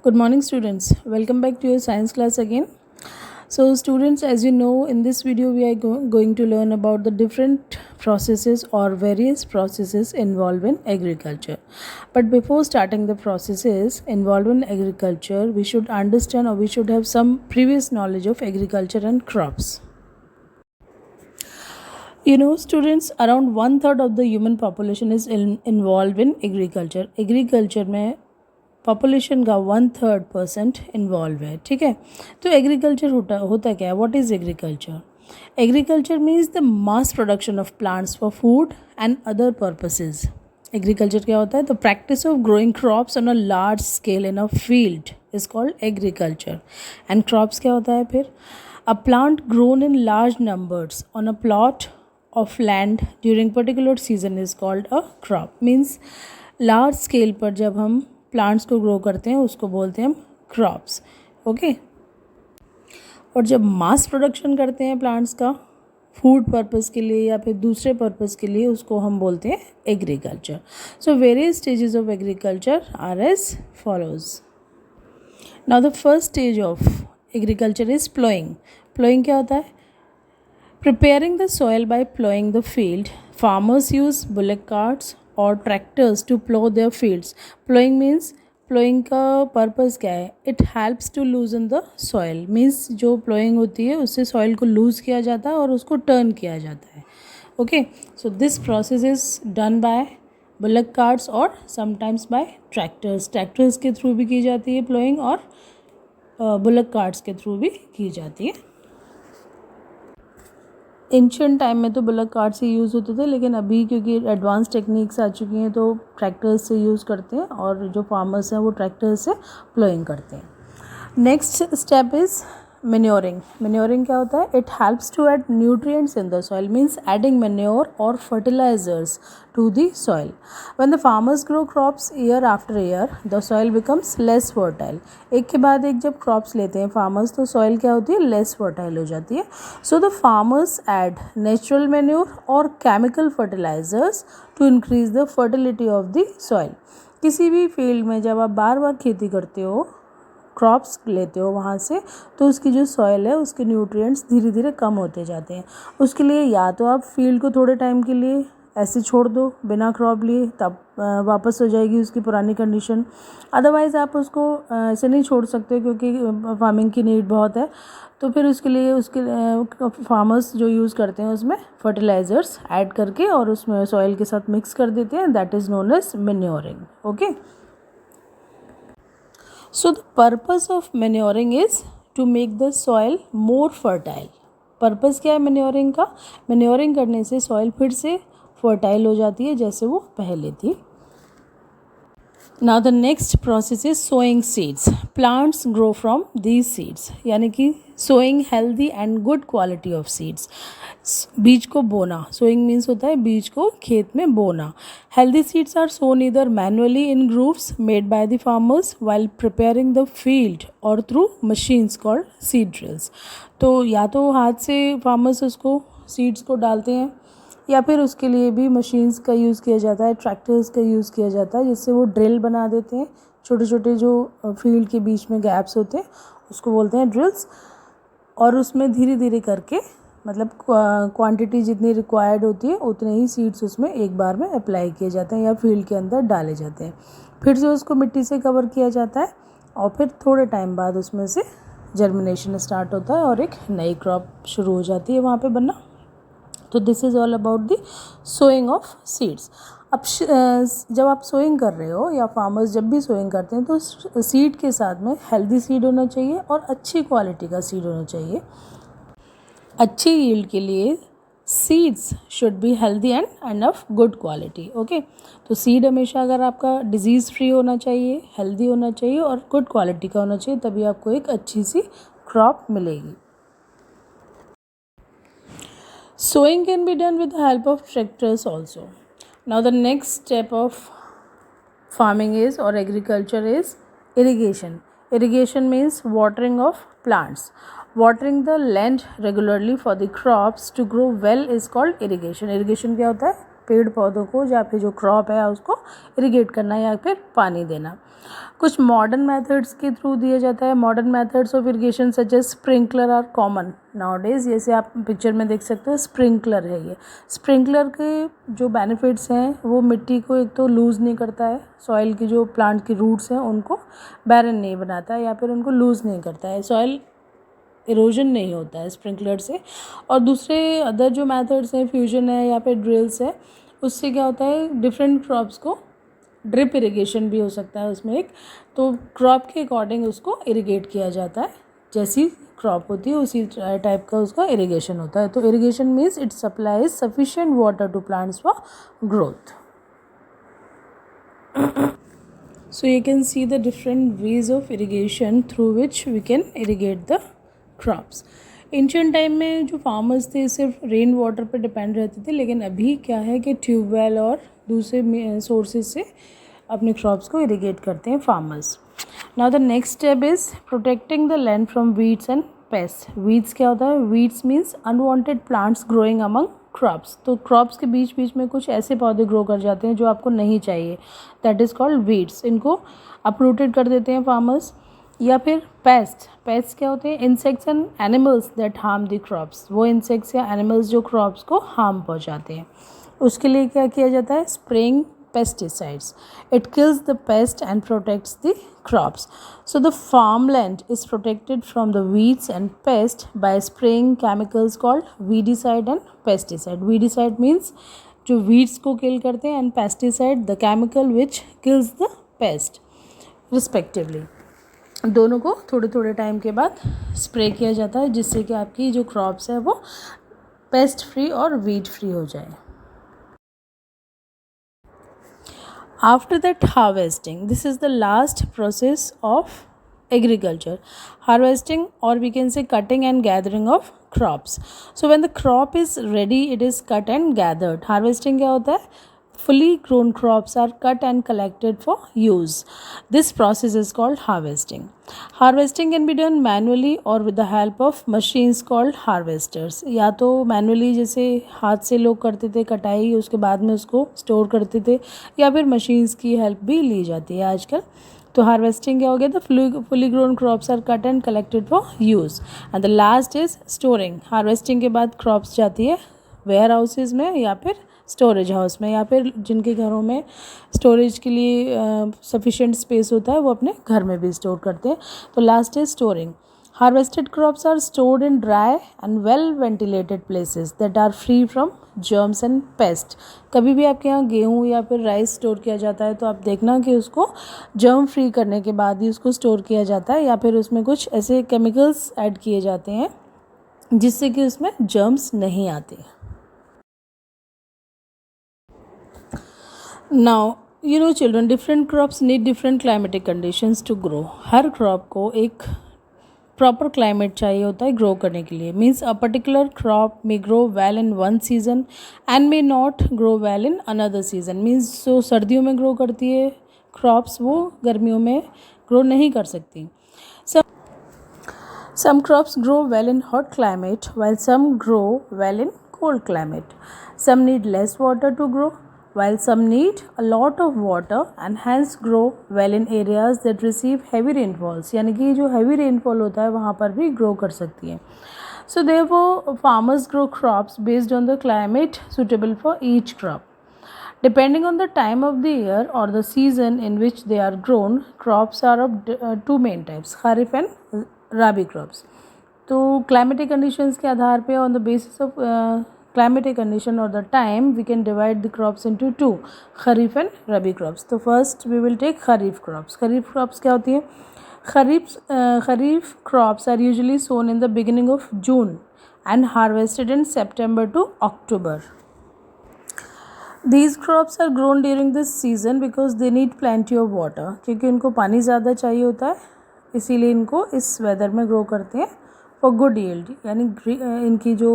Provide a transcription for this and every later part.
Good morning, students. Welcome back to your science class again. So, students, as you know, in this video, we are going to learn about the different processes or various processes involved in agriculture. But before starting the processes involved in agriculture, we should understand or we should have some previous knowledge of agriculture and crops. You know, students, around one third of the human population is involved in agriculture. Agriculture में population का 1/3% involve है. ठीक है, तो agriculture होता क्या है? What is agriculture? Agriculture means the mass production of plants for food and other purposes. Agriculture क्या होता है? The practice of growing crops on a large scale in a field is called agriculture. And crops क्या होता है फिर? A plant grown in large numbers on a plot of land during particular season is called a crop. Means large scale पर जब हम plants को grow करते हैं उसको बोलते हैं हम क्रॉप्स. ओके, और जब मास प्रोडक्शन करते हैं प्लांट्स का फूड पर्पस के लिए या फिर दूसरे पर्पस के लिए उसको हम बोलते हैं agriculture. So various stages of agriculture are as follows. Now the first stage of agriculture is ploughing. Ploughing क्या होता है? Preparing the soil by ploughing the field. Farmers use bullock carts और tractors to plough their fields. Ploughing means ploughing का purpose क्या है? It helps to loosen the soil. Means जो ploughing होती है उससे सॉइल को लूज़ किया जाता है और उसको टर्न किया जाता है. Okay, so this process is done by bullet carts और समटाइम्स बाय ट्रैक्टर्स. ट्रैक्टर्स के थ्रू भी की जाती है प्लोइंग और बुलेट कार्ट्स के थ्रू भी की जाती है. एंशियंट टाइम में तो बुलेट कार्ट से यूज़ होते थे, लेकिन अभी क्योंकि एडवांस टेक्निक्स आ चुकी हैं तो ट्रैक्टर्स से यूज़ करते हैं और जो फार्मर्स हैं वो ट्रैक्टर्स से प्लोइंग करते हैं. Next step is manuring. Manuring क्या होता है? It helps to add nutrients in the soil. Means adding manure और fertilisers to the soil. When the farmers grow crops year after year the soil becomes less fertile. एक के बाद एक जब crops लेते हैं फार्मर्स तो सॉइल क्या होती है? लेस फर्टाइल हो जाती है. So the farmers add natural manure और chemical fertilisers to increase the fertility of the soil. किसी भी फील्ड में जब आप बार बार खेती करते हो, क्रॉप्स लेते हो वहाँ से, तो उसकी जो सॉइल है उसके न्यूट्रिएंट्स धीरे धीरे कम होते जाते हैं. उसके लिए या तो आप फील्ड को थोड़े टाइम के लिए ऐसे छोड़ दो बिना क्रॉप लिए, तब वापस हो जाएगी उसकी पुरानी कंडीशन. अदरवाइज़ आप उसको ऐसे नहीं छोड़ सकते क्योंकि फार्मिंग की नीड बहुत है. तो फिर उसके लिए उसके फार्मर्स जो यूज़ करते हैं उसमें फर्टिलाइज़र्स ऐड करके और उसमें सॉइल के साथ मिक्स कर देते हैं. That is known as manuring. Okay, so the purpose of manuring is to make the soil more fertile. Purpose क्या है मैन्योरिंग का? मैन्योरिंग करने से सॉइल फिर से फर्टाइल हो जाती है जैसे वो पहले थी. Now the next process is sowing seeds. Plants grow from these seeds. यानी कि sowing healthy and good quality of seeds. बीज को बोना. Sowing means होता है बीज को खेत में बोना. Healthy seeds are sown either manually in grooves made by the farmers while preparing the field or through machines called seed drills. तो या तो हाथ से farmers उसको seeds को डालते हैं या फिर उसके लिए भी मशीन्स का यूज़ किया जाता है, ट्रैक्टर्स का यूज़ किया जाता है, जिससे वो ड्रिल बना देते हैं. छोटे छोटे जो फील्ड के बीच में गैप्स होते हैं उसको बोलते हैं ड्रिल्स. और उसमें धीरे धीरे करके मतलब क्वांटिटी जितनी रिक्वायर्ड होती है उतने ही सीड्स उसमें एक बार में अप्लाई किए जाते हैं या फील्ड के अंदर डाले जाते हैं. फिर से उसको मिट्टी से कवर किया जाता है और फिर थोड़े टाइम बाद उसमें से जर्मिनेशन स्टार्ट होता है और एक नई क्रॉप शुरू हो जाती है वहाँ पर बनना. तो this is all about the sowing of seeds. अब जब आप सोइंग कर रहे हो या फार्मर्स जब भी सोइंग करते हैं तो सीड के साथ में हेल्दी सीड होना चाहिए और अच्छी क्वालिटी का सीड होना चाहिए. अच्छी यील्ड के लिए seeds should be healthy end of good quality. Okay, तो सीड हमेशा अगर आपका डिजीज़ फ्री होना चाहिए, हेल्दी होना चाहिए और गुड क्वालिटी का होना चाहिए, तभी आपको एक अच्छी सी क्रॉप मिलेगी. Sowing can be done with the help of tractors also. Now the next step of farming is or agriculture is irrigation. Irrigation means watering of plants. Watering the land regularly for the crops to grow well is called irrigation. Irrigation क्या होता है? पेड़ पौधों को या फिर जो crop है उसको इरिगेट करना या फिर पानी देना। कुछ मॉडर्न मेथड्स के थ्रू दिया जाता है। Modern methods of irrigation such as sprinkler are common nowadays. जैसे आप पिक्चर में देख सकते हो स्प्रिंकलर है ये। स्प्रिंकलर के जो बेनिफिट्स हैं वो मिट्टी को एक तो लूज़ नहीं करता है, सॉइल की जो प्लांट की रूट्स हैं उनको बैरन नहीं बनाता है या फिर उनको लूज़ नहीं करता है, सॉइल इरोजन नहीं होता है स्प्रिंकलर से। और दूसरे अदर जो मेथड्स हैं, फ्यूजन है या फिर ड्रिल्स है, उससे क्या होता है डिफरेंट क्रॉप्स को ड्रिप इरिगेशन भी हो सकता है उसमें एक, तो क्रॉप के अकॉर्डिंग उसको इरिगेट किया जाता है, जैसी क्रॉप होती है उसी टाइप का उसका इरिगेशन होता है। तो irrigation means it supplies sufficient water to plants for growth. So you can see the different ways of irrigation through which we can irrigate the crops. Ancient time में जो फार्मर्स थे सिर्फ rain water पर depend रहते थे, लेकिन अभी क्या है कि ट्यूबवेल और दूसरे सोर्सेज से अपने क्रॉप्स को इरिगेट करते हैं farmers. Now the next step is protecting the land from weeds and paste. Weeds क्या होता है? Weeds means unwanted plants growing among crops. तो क्रॉप्स के बीच बीच में कुछ ऐसे पौधे ग्रो कर जाते हैं जो आपको नहीं चाहिए, दैट इज़ कॉल्ड वीड्स। इनको अपरूटेड कर देते हैं फार्मर्स। या फिर पेस्ट क्या होते हैं? Insects and animals that harm the crops. वो इंसेक्ट्स या एनिमल्स जो क्रॉप्स को हार्म पहुंचाते हैं, उसके लिए क्या किया जाता है? Spraying pesticides. It kills the pest and protects the crops. So the farmland is protected from the weeds and pest by spraying chemicals called weedicide and pesticide. Weedicide means जो weeds को kill करते हैं, and pesticide the chemical which kills the pest respectively. दोनों को थोड़े थोड़े time के बाद स्प्रे किया जाता है, जिससे कि आपकी जो क्रॉप्स है वो पेस्ट फ्री और वीड फ्री हो जाए। After that, harvesting. This is the last process of agriculture. Harvesting, or we can say cutting and gathering of crops. So when the crop is ready, it is cut and gathered. Harvesting क्या होता है? Fully grown crops are cut and collected for use. This process is called harvesting. Harvesting can be done manually or with the help of machines called harvesters. या तो manually जैसे हाथ से लोग करते थे कटाई, उसके बाद में उसको स्टोर करते थे, या फिर मशीन्स की हेल्प भी ली जाती है आजकल। तो हार्वेस्टिंग क्या हो गया? The fully grown crops are cut and collected for use. And the last is storing. Harvesting के बाद क्रॉप्स जाती है वेयर हाउसेज में या फिर स्टोरेज हाउस में, या फिर जिनके घरों में स्टोरेज के लिए सफिशिएंट स्पेस होता है वो अपने घर में भी स्टोर करते हैं। तो last is storing. Harvested crops are stored in dry and well ventilated places that are free from germs and pest. कभी भी आपके यहाँ गेहूँ या फिर राइस स्टोर किया जाता है तो आप देखना कि उसको जर्म फ्री करने के बाद ही उसको स्टोर किया जाता है, या फिर उसमें कुछ ऐसे केमिकल्स ऐड किए जाते हैं जिससे कि उसमें जर्म्स नहीं आते। Now, you know children, different crops need different climatic conditions to grow. Her crop को एक प्रॉपर क्लाइमेट चाहिए होता है ग्रो करने के लिए। Means a particular crop may grow well in one season and may not grow well in another season. Means जो सर्दियों में ग्रो करती है क्रॉप्स वो गर्मियों में ग्रो नहीं कर सकती। Some crops grow well in hot climate while some grow well in cold climate. Some need less water to grow while some need a lot of water and hence grow well in areas that receive heavy rainfalls. यानी कि जो heavy rainfall होता है वहाँ पर भी grow कर सकती है। So therefore farmers grow crops based on the climate suitable for each crop. Depending on the time of the year or the season in which they are grown, crops are of two main types, Kharif and Rabi crops. तो climatic conditions के आधार पे on the basis of climatic condition or the time we can divide the crops into two, Kharif and Rabi crops. तो first we will take Kharif crops. Kharif crops क्या होती है? Kharif crops are usually sown in the beginning of June and harvested in September to October. These crops are grown during this season because they need plenty of water. क्योंकि इनको पानी ज़्यादा चाहिए होता है, इसीलिए इनको इस वेदर में ग्रो करते हैं फॉर गुड यील्ड। यानी इनकी जो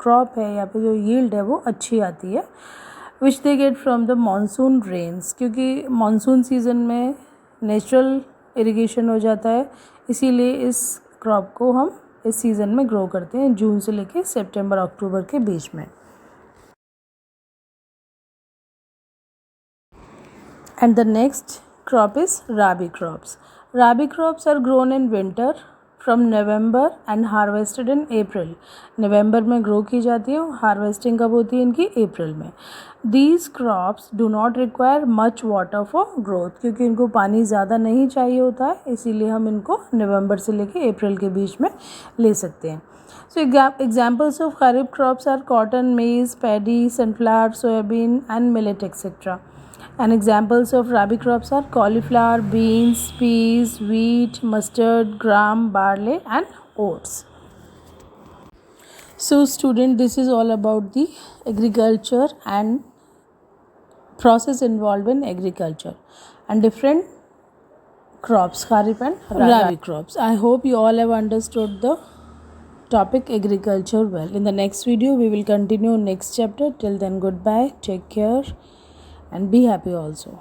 क्रॉप है या फिर जो यील्ड है वो अच्छी आती है, which they get from the monsoon rains. क्योंकि मानसून सीज़न में नेचुरल इरिगेशन हो जाता है, इसीलिए इस क्रॉप को हम इस सीज़न में ग्रो करते हैं जून से लेकर सितंबर अक्टूबर के बीच में। And the next crop is rabi crops. Rabi crops are grown in winter from November and harvested in April. नवंबर में ग्रो की जाती है, हार्वेस्टिंग कब होती है इनकी? अप्रैल में. These crops do not require much water for growth, क्योंकि इनको पानी ज़्यादा नहीं चाहिए होता है, इसीलिए हम इनको नवंबर से लेके अप्रैल के बीच में ले सकते हैं. So examples of kharif crops are cotton, maize, paddy, sunflower, soybean and millet etc. And examples of rabi crops are cauliflower, beans, peas, wheat, mustard, gram, barley and oats. So student, this is all about the agriculture and process involved in agriculture and different crops, kharif and rabi crops. I hope you all have understood the topic agriculture well. In the next video we will continue next chapter. Till then, goodbye, take care and be happy also.